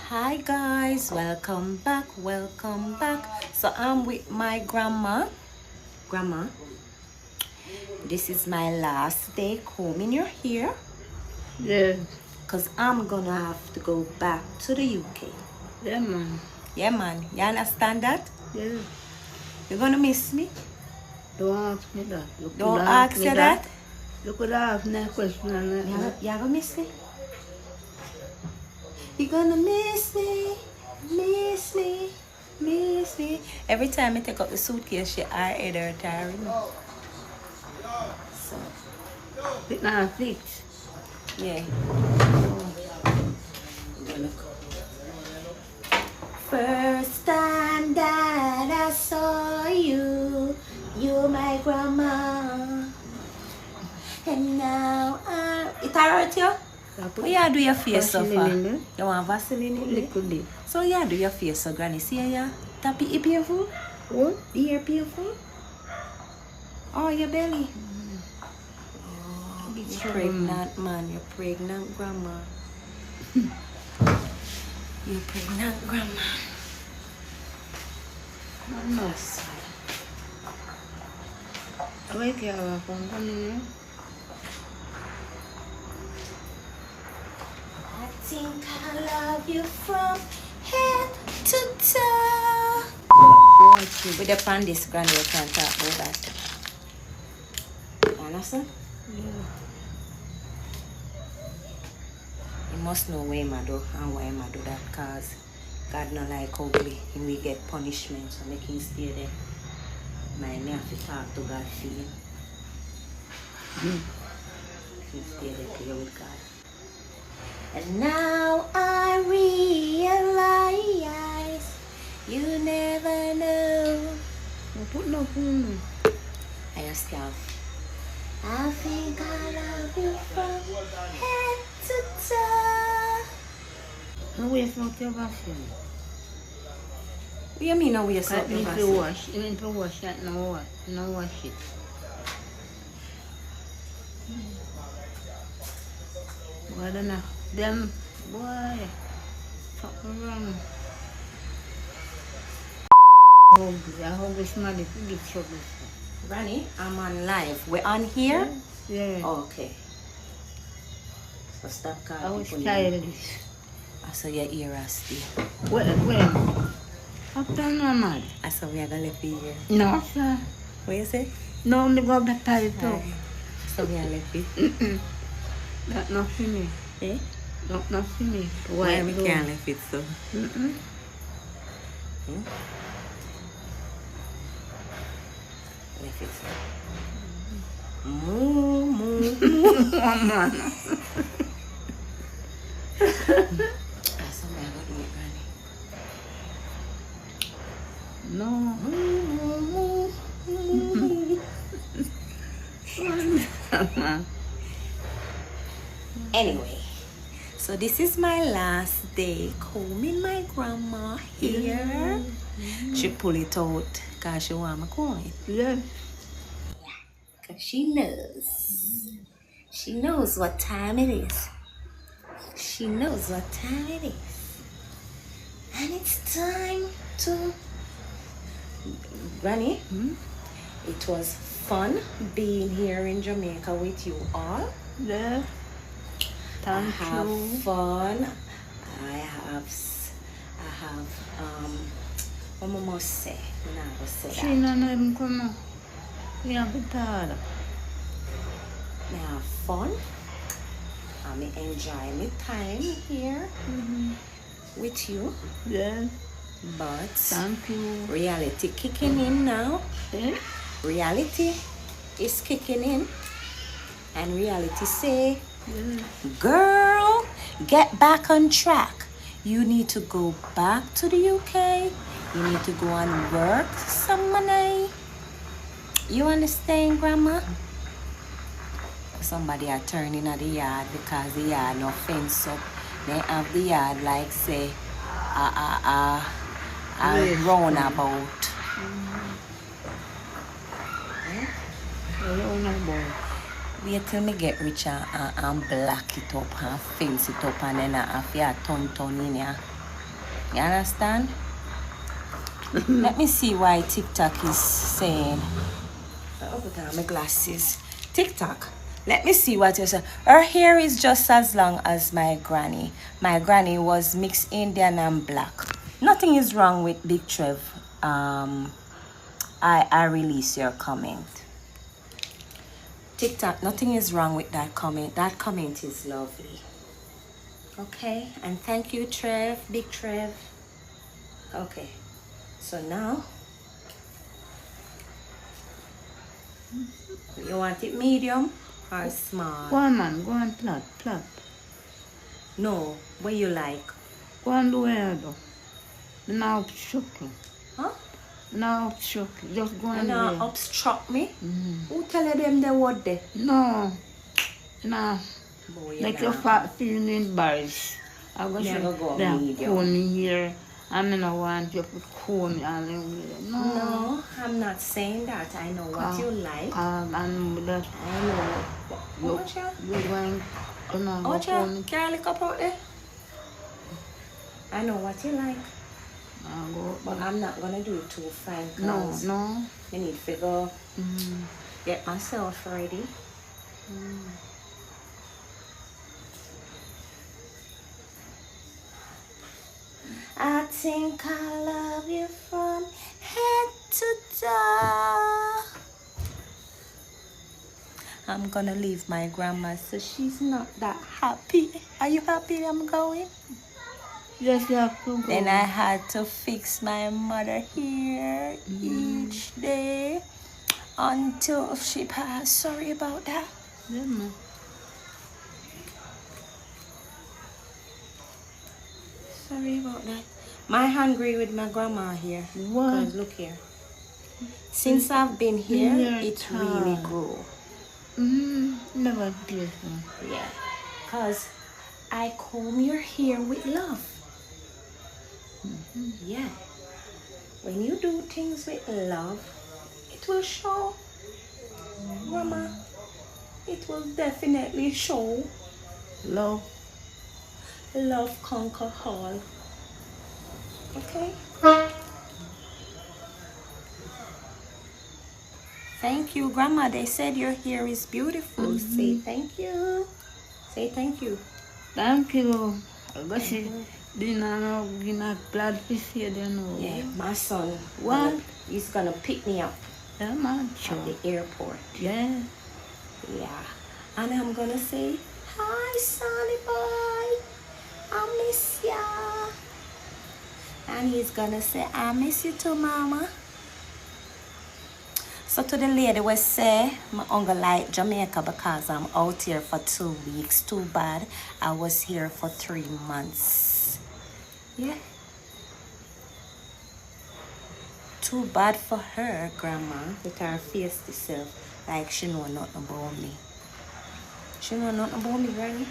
Hi guys, welcome back, welcome back. So I'm with my grandma. Grandma, this is my last day combing your hair Yeah, because I'm gonna have to go back to the UK. yeah, man. Yeah, man, you understand that? Yeah. You're gonna miss me? Don't ask me that. You could Don't ask ask me you that. that? You could ask me a question and You gonna miss me? You're gonna miss me, miss me, miss me. Every time I take up the suitcase, she are either tiring me. So, it not fix. yeah. First time that I saw you, you my grandma. And now it hurt you? What you do your face so far? Vaseline in there. You want Vaseline in there? Little bit. So you do your face so granny. See ya? Tap it painful? What? The ear painful? Oh, your belly. Big You're trouble, pregnant, man. You're pregnant, grandma. You're pregnant, grandma. No. Wake you up from coming I think I love you from head to toe. Watch it. With the pan this granny, you can't talk about that. Understand? Yeah. You must know why I do and why I do that, cause God not like ugly and we get punishment, so make him stay there. My me have to talk to God for him. He stay there play with God. And now I realize you never know. Don't put no phone. I just can't. I think I love you from head to toe. No waste not your Vaseline. What do you mean now we are Cut something me to Vaseline? wash. You need to wash that. No wash. No wash it. Boy, then them boy. Something wrong. Hungry. I hungry smell it. Give trouble. Granny, I'm on live. We're on here? Yeah. Oh, okay. So stop I calling was people name. childish. I saw your ear rusty. When? After normal. I saw we are gonna leave you here. No, sir. What you say? No, me go back to it too. So we are left it. That not for me. Eh? Not for me. Why we though? can't leave it so? Mm-mm. Leave it so. Moo, moo, moo. One man. I saw we are gonna do it, Granny. No. Moo, moo, moo, moo. Anyway, so this is my last day combing my grandma hair. She pull it out because she want me comb it. Yeah. Because she knows. She knows what time it is. She knows what time it is. And it's time to... Granny, it was fun being here in Jamaica with you all. Yeah. I Thank have you. fun. I have, what I must say? I'm not gonna say She that. not even come out. We have to tell her. I have fun. I enjoy my time here with you. Yeah. But Thank you. reality kicking in now. Eh? Reality is kicking in. And reality say, Yeah. girl, get back on track. You need to go back to the UK. You need to go and work some money. You understand, Grandma? Somebody are turning at the yard because the yard no fence up. They have the yard like say a roundabout. Wait till me get rich and black it up and fence it up and then I have to turn in here. You understand? Let me see why TikTok is saying. I'll put on my glasses. TikTok. Let me see what you say. Her hair is just as long as my granny. My granny was mixed Indian and black. Nothing is wrong with Big Trev. I release your comment. TikTok, nothing is wrong with that comment. That comment is lovely. Okay, and thank you, Trev, Big Trev. Okay, so now you want it medium or small? Go on, man. Go on, plot. No, what you like? Go on, do it, though. Now obstruct you. Huh? Now obstruct you. Just go on And there. obstruct me? Who tell them the word there? No. Nah. Boy, Like you your fat feeling embarrassed. I was Never go them medium. cone me here. I mean, I want you to cone me all over. No, I'm not saying that. I know what you like. And that I know. What you? you're going to know What cone you? me. Can I look up out there? I know what you like. But I'm not gonna do it too fine. No. I need to go get myself ready. I think I love you from head to toe. I'm gonna leave my grandma so she's not that happy. Are you happy I'm going? Yes, you have to go. Then I had to fix my mother here each day until she passed. Sorry about that. Yeah, man. Sorry about that. My hungry with my grandma here. What? 'Cause look here. Since I've been here, it really grew. Never did. Yeah. 'Cause I comb your hair with love. Yeah. When you do things with love, it will show. Grandma, it will definitely show. Love. Love conquer all. Okay? Thank you, Grandma. They said your hair is beautiful. Say thank you. Say thank you. Thank you. I see. Dinner glad to see you. Yeah, my son. What? He's gonna pick me up Yeah, man. at the airport. Yeah. Yeah. And I'm gonna say, hi, Sonny boy. I miss ya. And he's gonna say, I miss you too, Mama. So to the lady we say, my uncle like Jamaica because I'm out here for 2 weeks. Too bad. I was here for 3 months. Yeah. Too bad for her, Grandma, with her face herself. Like she know nothing about me. She know nothing about me, Granny.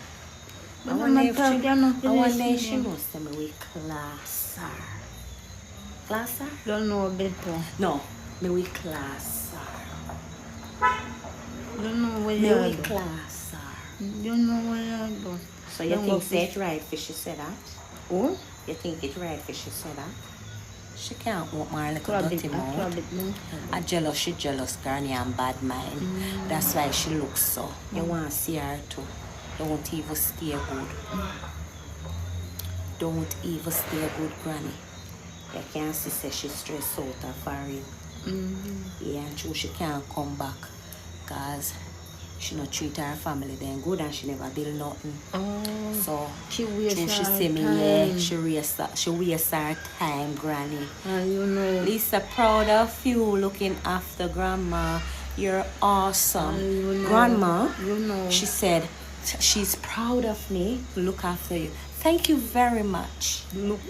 I wonder if she must tell me we class her. Class her? Don't know better. No, me we class her. Don't know where Me you we are. class her. Don't know where you are. So you think say it right for she said that? Oh? You think it right for she said that? She can't want my little dirty mouth. I jealous, she jealous, Granny, and bad mind. That's why she looks so. You want to see her too. Don't even stay good. Don't even stay good, Granny. You can see say she stressed out of foreign. Yeah, and true she can't come back. Because she not treat her family then good and she never build nothing. So She true wastes she her say me, time. yeah, she wastes her time, Granny. You know. Lisa, proud of you looking after Grandma. You're awesome. You know. Grandma, You know. she said she's proud of me to look after you. Thank you very much. Look.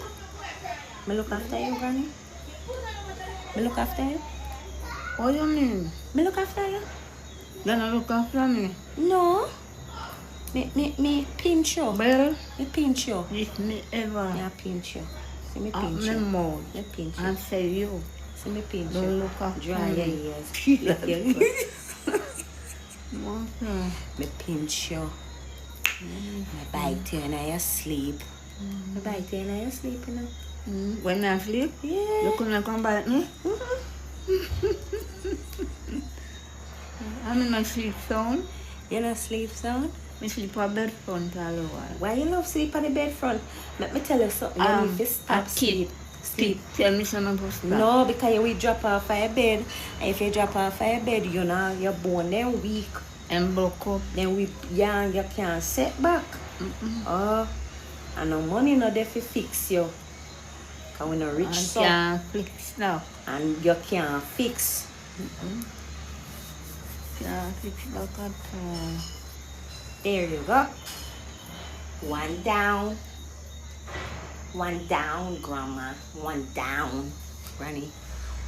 Me look after you, Granny? Me look after you? What do you mean? Me look after you? Then I look after me. No. Me pinch you. Well, Me pinch you. if me ever Yeah, pinch you. See me at pinch my you. mouth Me pinch you. and say you, See me pinch you. don't look after Dry your me. ears. Okay. Me pinch you. Me bite you and I sleep. Me bite you and I sleep, you know. When I sleep, Yeah. you couldn't come back me. I'm in my sleep zone. You not sleep sound? I sleep on bed front all the while. Why you love sleep on the bed front? Let me tell you something. You need to stop sleep. Sleep. Tell me something to stop. No, because you will drop off of your bed. And if you drop off of your bed, you know, your bone then weak. And broke up. Then you can't set back. Oh, and no money not there to fix you. Because we not rich so. Can't fix now. And you can't fix. Can't fix back at all. There you go. One down. One down, Grandma. One down, Granny.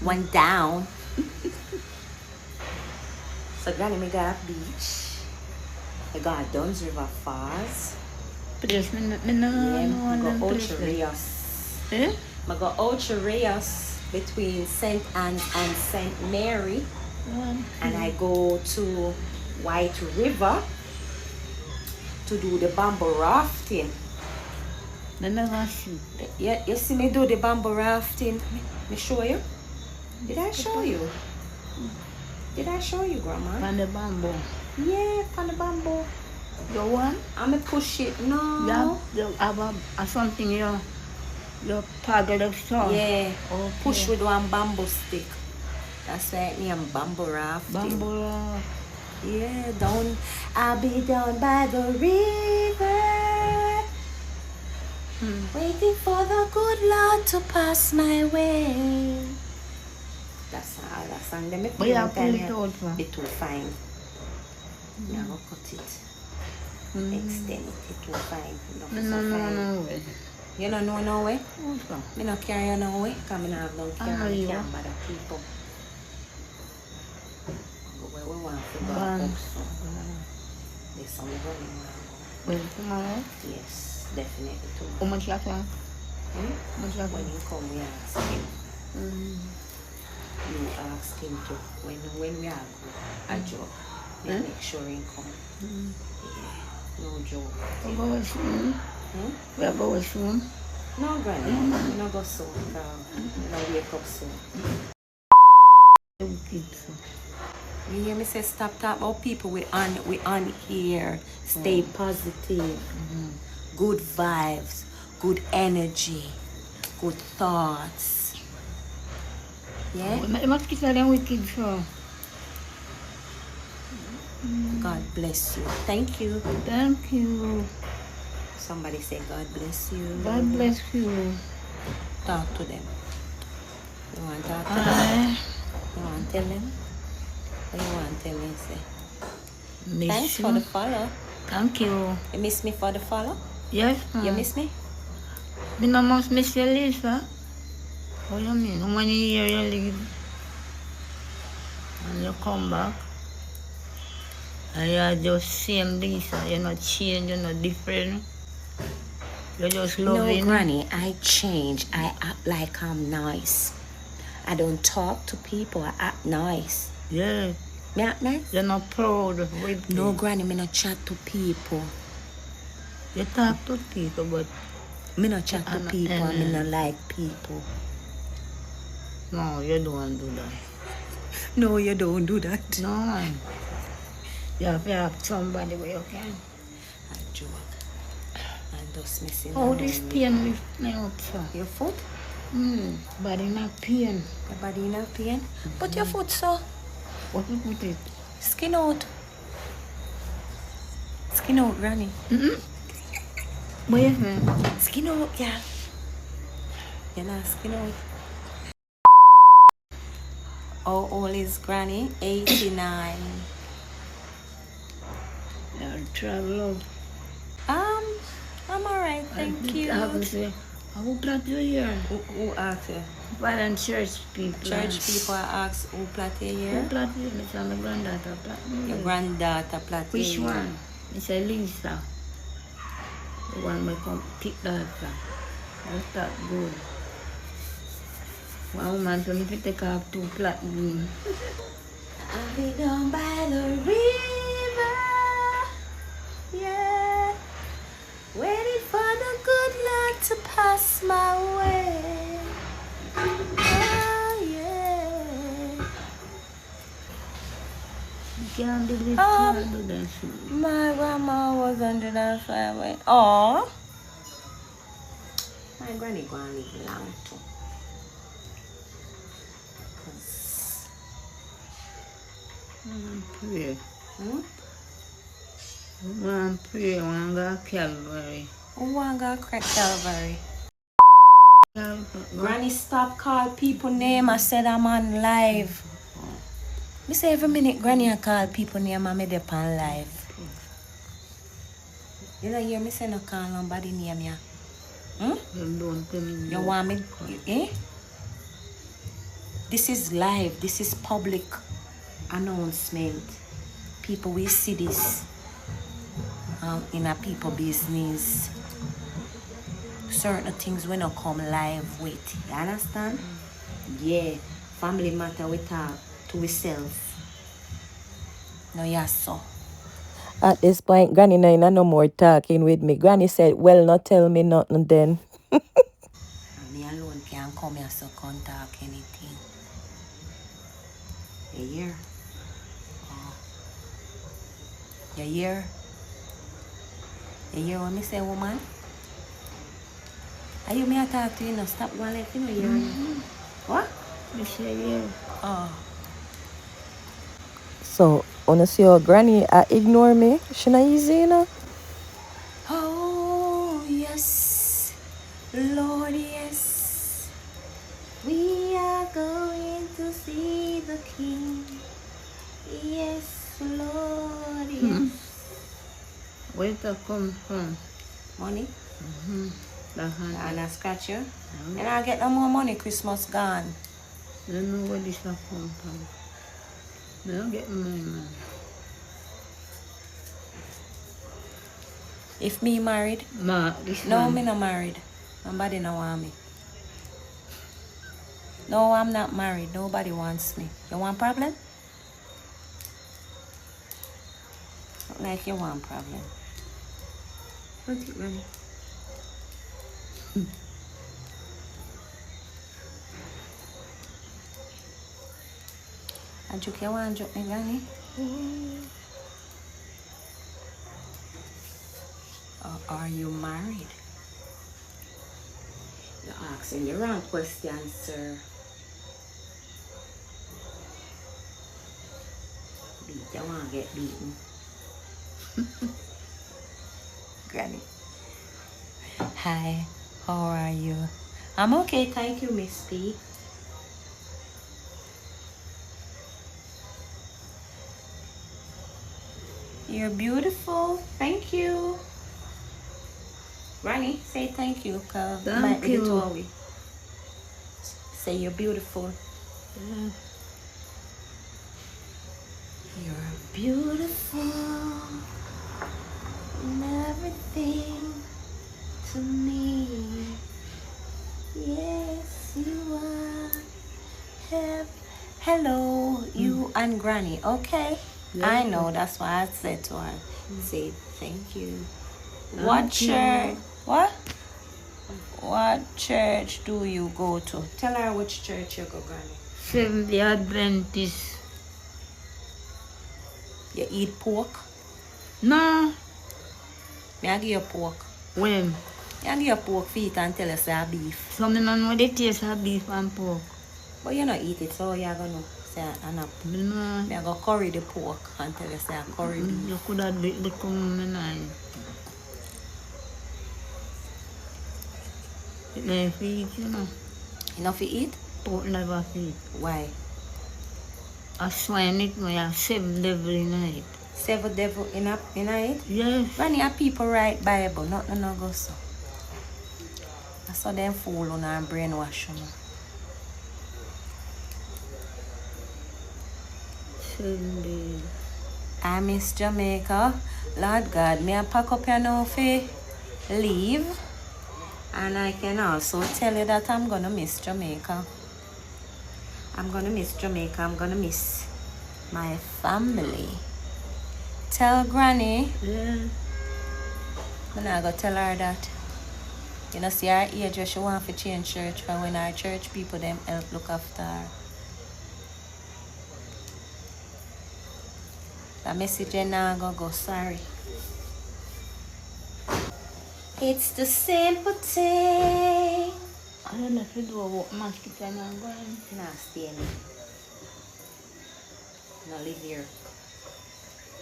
One down. So, Granny, we got a beach. We got a Duns River Falls. Place, me Yeah, no we got place. Ocho Rios. Eh? We got Ocho Rios between St. Anne's and St. Mary. And I go to White River to do the bamboo rafting. Me never see. Yeah, you see me do the bamboo rafting. Me show you? Did I show you? Did I show you, Grandma? On the bamboo. Yeah, on the bamboo. You want? I'ma push it. No. You have something you paddle the song. Yeah. Okay. Push with one bamboo stick. That's why it name bamboo rafting. Bamboo. Yeah, I'll be down by the river. Waiting for the good Lord to pass my way. That's all that song. Let me But you have to pull it out. Be too fine. Now I'll cut it. Extend it too fine. No way. You don't know no way? Okay. Me not carry you no way. Because I have no care. I can't bother people. Go where we want to go. There's some running around. Well, tomorrow? Yes, definitely too. How much you have? How much you have? When you come, we ask him. You ask him to. When we are a job, we make sure he come. Yeah, no joke. We go soon. We are going soon. No, Granny, we not go soon. We not wake up soon. You hear me say stop talking about people. We on here. Stay positive. Good vibes, good energy, good thoughts. Yeah? Mosquito are wicked, so. God bless you. Thank you. Thank you. Somebody say God bless you. God bless you. Talk to them. You want to talk to them? You want to tell them? What you want to tell me? Say. Thanks for the follow. Thank you. You miss me for the follow? Yes, You miss me? Me no must miss you, Lisa. What do you mean? How many years you leave? And you come back? And you are just same Lisa. You're not changed, you're not different. You're just loving. No, Granny, I change. I act like I'm nice. I don't talk to people. I act nice. Yeah. Me act nice? You're not proud of it. No, Granny, me not chat to people. You talk to people, but Me not chat to people. I me not like people. no, you don't do that. No, you don't do that. No, man. You have to have somebody where you can. I joke. I'm just missing. Oh, this pain lift me up, sir. Your foot? Body not pain. Your body in a pain? But your foot, so What you put it? skin out. Skin out, Granny. Where man? Skin out, yeah. You're not skin out. How old is Granny? 89. I'll travel out. I'm alright, thank you. I will say, I will plant your ear. Who asked you? Violent church people. Church people ask who plait your ear? Who plant your ear? It's on the granddaughter plant your Your ear. granddaughter plait your Which ear. one? It's a Lisa. The one may come pick that up. That's that good. One woman told me to take off 2 plait green. I'll be down by the river, yeah, waiting for the good Lord to pass my way. can't believe Um, that. my grandma was 105. Oh, my granny gonna live long too. 'Cause, Pray. hmm? Pray, one go Calvary. Who want to crack Calvary? Calvary. Granny, stop call people name. I said I'm on live. Me say every minute Granny I call people name and me dey on live. You know hear me say no call nobody name ya. Don't tell me. You want me? Eh? This is live. This is public announcement. People will see this in a people business. Certain things we not come live with. You understand? Yeah. Family matter we talk to ourselves. No, yes, so. At this point, Granny Nina no more talking with me. Granny said, well, not tell me nothing then. Me alone can't come here so can't talk anything. You hear? Oh. You hear? You hear what me say, woman? Are you me I talk to you? No, stop going like you know hear me. What? Me say yeah. Oh. So, wanna see your Granny ignore me? She not easy, you know? Oh, yes. Lord, yes. We are going to see the King. Yes, Lord, yes. Where it come from? Money? And And I scratch you? And I get no more money, Christmas gone. I don't know where this come from. I don't get money, man. If me married? This No, man. me not married. Nobody no want me. No, I'm not married. Nobody wants me. You want problem? Look like you want problem. Put it ready. And you want to joke me, Granny? Or are you married? You're asking the wrong question, sir. You want to get beaten. Granny. Hi, how are you? I'm okay, thank you, Miss P. You're beautiful. Thank you. Granny, say thank you, cause Thank you. Say you're beautiful. Yeah. You're beautiful and everything to me. Yes, you are. Hello, you and Granny. Okay, Yeah. I know. That's why I said to her, say thank you. Thank What you. church? What? What church do you go to? Tell her which church you go, Granny. Seventh-day Adventist. You eat pork? No. May I give you pork? When? May I give you pork feet and tell us that beef? So me don't know the taste of beef and pork. But you not eat it, so you're gonna say an up. Me no. Me go curry the pork and tell us that curry beef. You could have become me nine. It never feed, you know. Enough to eat? Pork never feed. Why? I swine it, me have 7 devil in it. 7 devil in it? Yes. Granny, a people write Bible, nothing no go so. I saw them fool on and brainwash you. 7 days. I miss Jamaica. Lord God, may I pack up your now for leave? And I can also tell you that I'm gonna miss Jamaica. I'm gonna miss Jamaica. I'm gonna miss my family. Tell Granny. Yeah. I'm not gonna tell her that. You know, see her age where she want to change church, but when our church people them help look after her. That message and now go sorry. It's the simple thing. I don't know if you do what mosquito and I'm going. Nah, stay in. Now live here.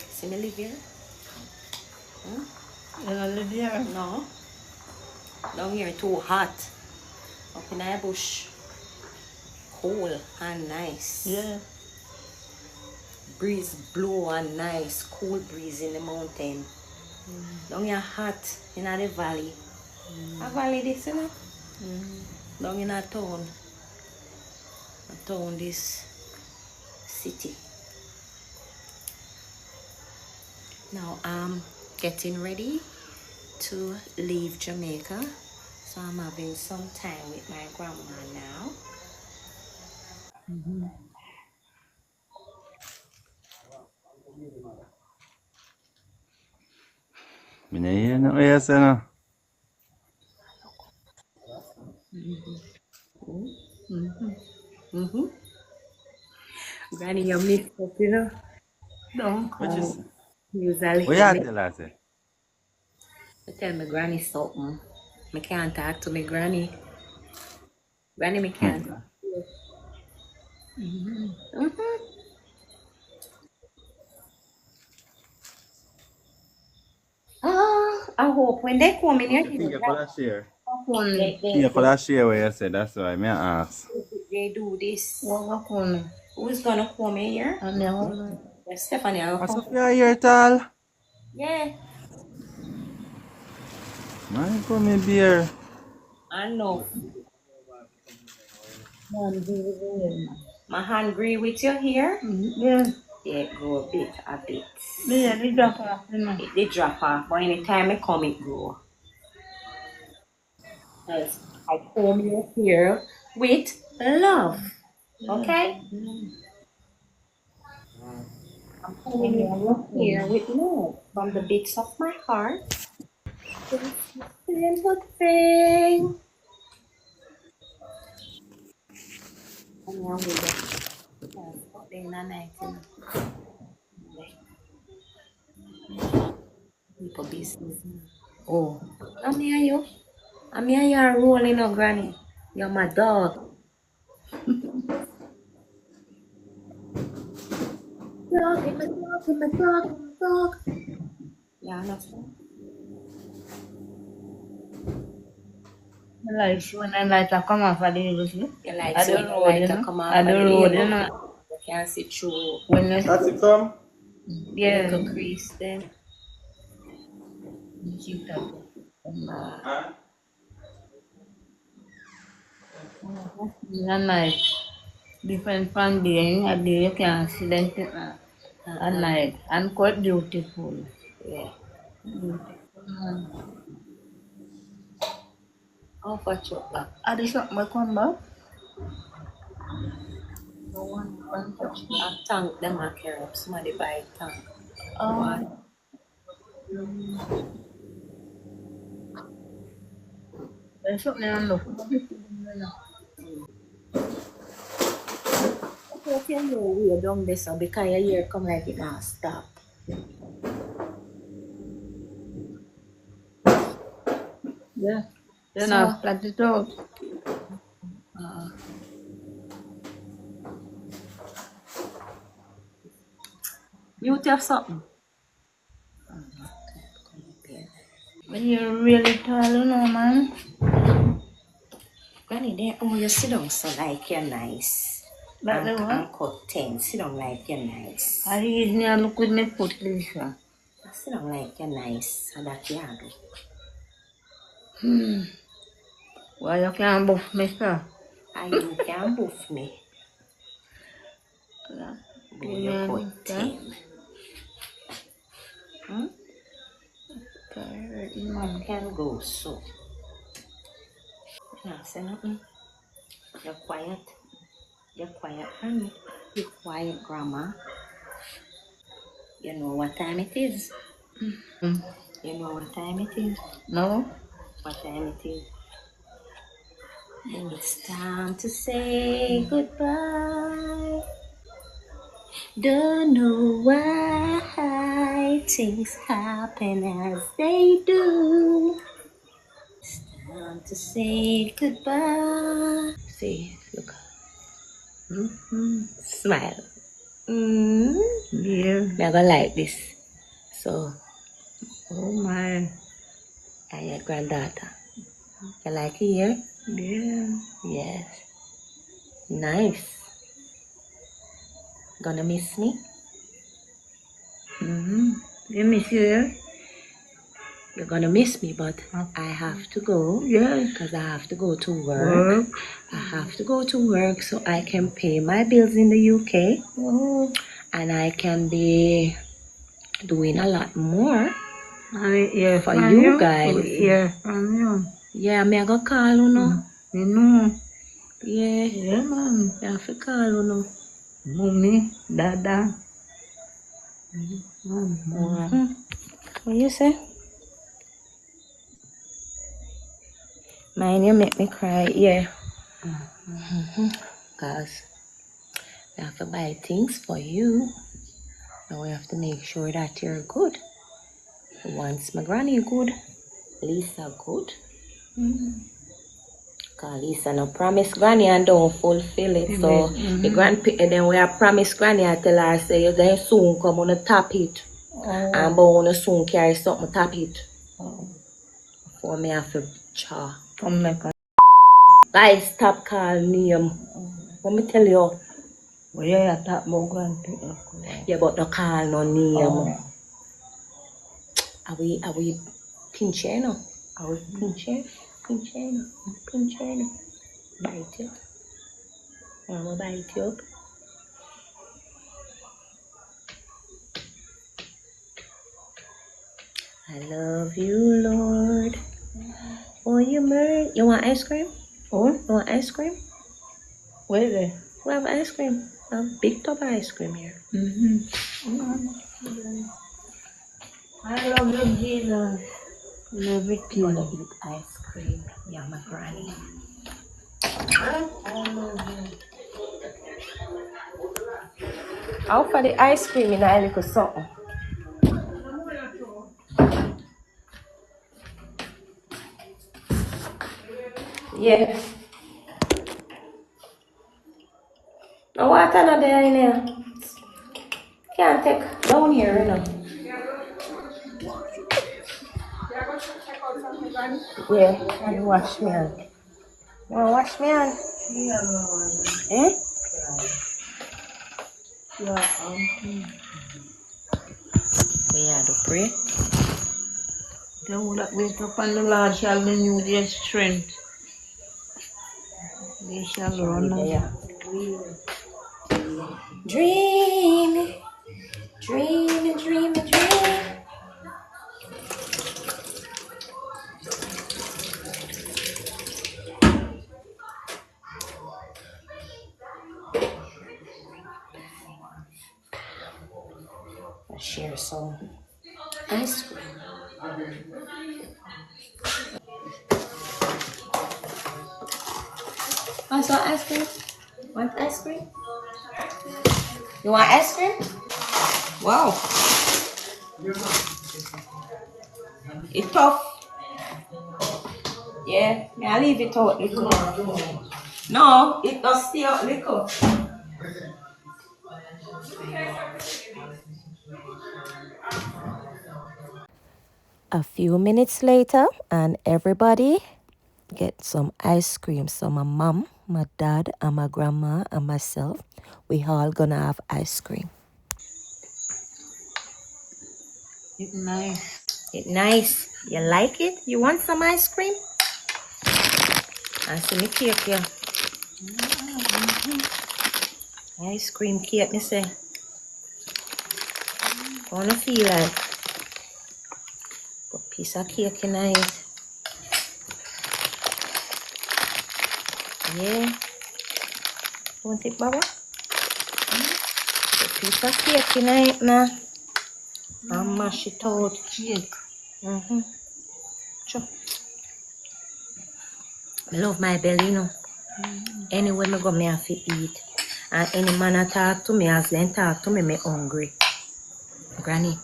See me live here? You don't live here? No. Down here too hot. Up in the bush. Cool and nice. Yeah. Breeze blow and nice. Cool breeze in the mountain. Down here hot in the valley. A valley this, you know? Down in a town. A town this city. Now I'm getting ready to leave Jamaica. So I'm having some time with my grandma now. Mình ấy nó ấy xem nào. Granny, you mix up, you know? Don't What you call. say? Usually, What you tell us? I tell my granny something. I can't talk to my granny. Granny, me can't. Oh, I hope when they come in You here, think you could have share? they, You could have share what you said, that's why I ask. they do this. What call? Who's gonna come in here? I never. Yeah, Stephanie, I'll What's come. up here, tall? Yeah, Man, come in beer. I know. Man, do it. My hungry with you here? Yeah. Yeah, grow a bit, a bit. Yeah, they drop off, you know. It did drop off, but anytime I come, it grow. Because I come you here with love. Okay? I'm coming you here with love from the bits of my heart. It's the simple thing. And now we go. Day na night, you know. People business. Oh, I'm here, you. I'm here, you're rolling, oh, granny. You're my dog. Dog, I'm a dog, I'm a dog, I'm a dog. Yeah, understand? Like when I like to come off of the hill, see? You like At so the you road, like you to know? come off At of the the road, hill. you know? You can't see through When you That's it, come? yeah, little crease then. you see that. Huh? It's a night. Different from day, a day you can see them at night. And quite beautiful. Yeah. Beautiful. How for chocolate? Are they something will come back? No one touch me. A tank them a carry up. Somebody buy a tank. Oh, there's something on the Hope you know we down this so because your ear come like it now stop. yeah. Then So- I'll flat it out. You have something? But you're really tall, you know, man. Granny, there, oh, you sit down so like you're nice. Like the what? And cut 10. Sit down like you're nice. I read me and look with my foot, Lisa. Sit down like you're nice. And that you do. Why you can't buff me, sir? And you can buff me. Yeah. But you put 10. Hmm? Can go so. Yeah, say nothing. You're quiet. You're quiet, honey. You're quiet, grandma. You know what time it is? You know what time it is? No? What time it is? It's time to say goodbye. Don't know why. things happen as they do. It's time to say goodbye. See, look. Smile. Yeah. I'm gonna like this. So, Oh my. and your granddaughter. You like it here? Yeah. Yes. Nice. Gonna miss me? You miss you here? You're gonna miss me, but I have to go. Yes. Because I have to go to work. Work. I have to go to work so I can pay my bills in the UK. Oh. And I can be doing a lot more Yeah, for from you guys. Yeah, from you. Yeah, me I go call you know. You know. Yeah. Yeah, man. I have to call you know. Mommy, Dada. What you say? Mine, you make me cry, yeah. Because we have to buy things for you. And we have to make sure that you're good. Once my granny good, Lisa good. Because Lisa no promise granny and don't fulfill it. So the grandpa, then we have promised granny, I tell her, say, you're going to soon come on the top it. And but soon carry something top it. For me have to chaw. Come make a... Guys, stop calling name. Let me tell you. Well, yeah, that about grandpa. Yeah, but no call no name. Are we pinching no? Are we pinching? Pinching no? Pinching no? Bite it. I'm gonna bite you up. I love you, Lord. Oh, you married? You want ice cream? Oh, You want ice cream? where there? We have ice cream. Big tub of ice cream here. I love you, Jesus. Love it, You wanna too. eat ice cream? Yeah, my granny. I love you. I'll for the ice cream in a little something. Yeah. No water not there in here. Can't take down here, you know. Yeah, you wash me on. You wanna wash me on? Eh? We had to pray. They who that wait upon the Lord shall renew their strength. They shall run Yeah. over. Dreamy, dreamy, dreamy, dreamy. I'll share some ice cream. Want some ice cream? Want ice cream? You want ice cream? Wow. It's tough. Yeah, may I leave it out little? No, it does stay out little. A few minutes later, and everybody get some ice cream. So my mom, my dad, and my grandma, and myself, we all gonna have ice cream. It's nice. It's nice. You like it? You want some ice cream? I see me cake here. Ice cream cake, me say. Wanna feel like put piece of cake in it. Yeah. Want it, Baba? Put piece of cake in it now. And mash it out. Cake. Sure. I love my belly, you know. Anywhere me go, me have to eat. And any man a talk to me, as them talk to me, me hungry. Granny,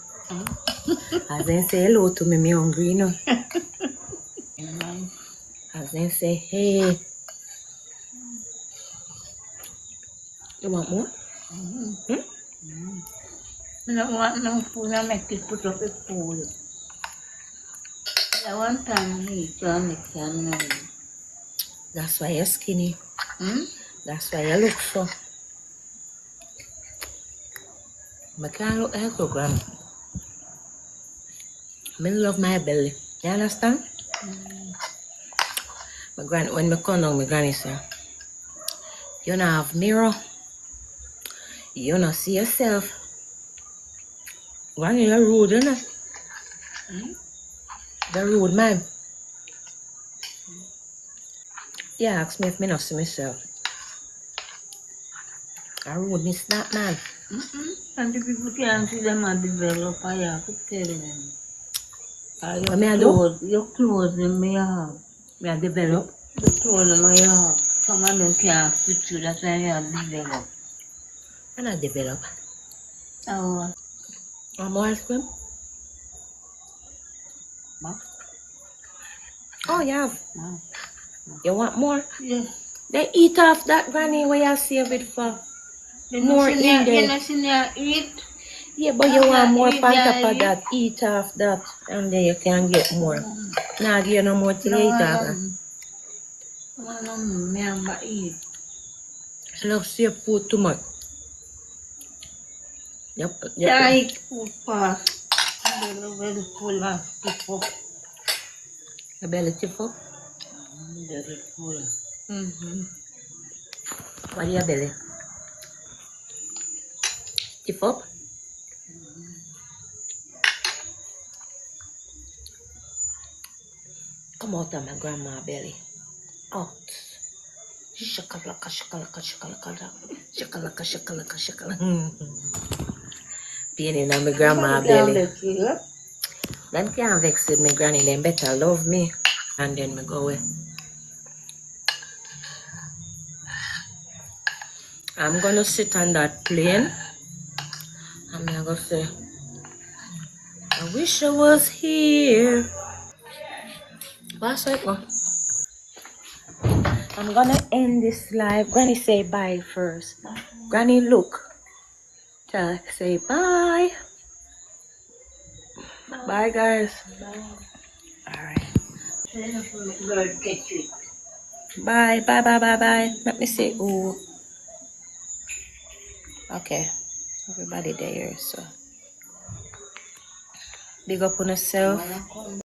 As they say hello to me, me hungry, you know. As they say, hey, you want more? I don't want no food. I make it put up the food. I want time to eat on next time. That's why you're skinny. Hmm? That's why you look so. I can't look like a gram. I love my belly. You understand? My gran, when I come down, my granny say, you don't have mirror. You don't see yourself. Granny, you're rude, you know? The rude man. You ask me if I not see myself. I rude miss that man. And the people can't see them and develop. I have to tell them. What me I do? Your clothes in my yard. Me I develop. The clothes in my yard. Some of them can't fit you. That's why you have to develop. I not develop. Oh, Want more ice cream? Ma? Oh, you have. Ma? You want more? Yeah. They eat off that granny where you save it for. More in there. You not seen you eat. Yeah, but you want more on Eat top that, of that. Eat off that. And then you can get more. Nah, give you no more till you eat off that. No, me have eat. I love save food too much. Yep. Yeah, eat food fast. Very full of people. Your belly tip up? Very full. What is your belly? Tip up? Come out of my grandma belly. Out. Shakalaka, shakalaka, shakalaka. Shakalaka, shakalaka, shakalaka. Pain in my grandma belly. Them can't vex with me granny. Them better love me. And then me go away. I'm gonna sit on that plane. I'm gonna say, I wish I was here. What's it go? I'm gonna end this live. Granny say bye first. Granny look. Tell her, say bye. Bye guys. Alright. Bye, bye, bye, bye, bye. Let me say ooh. Okay. Everybody there, so big up on yourself.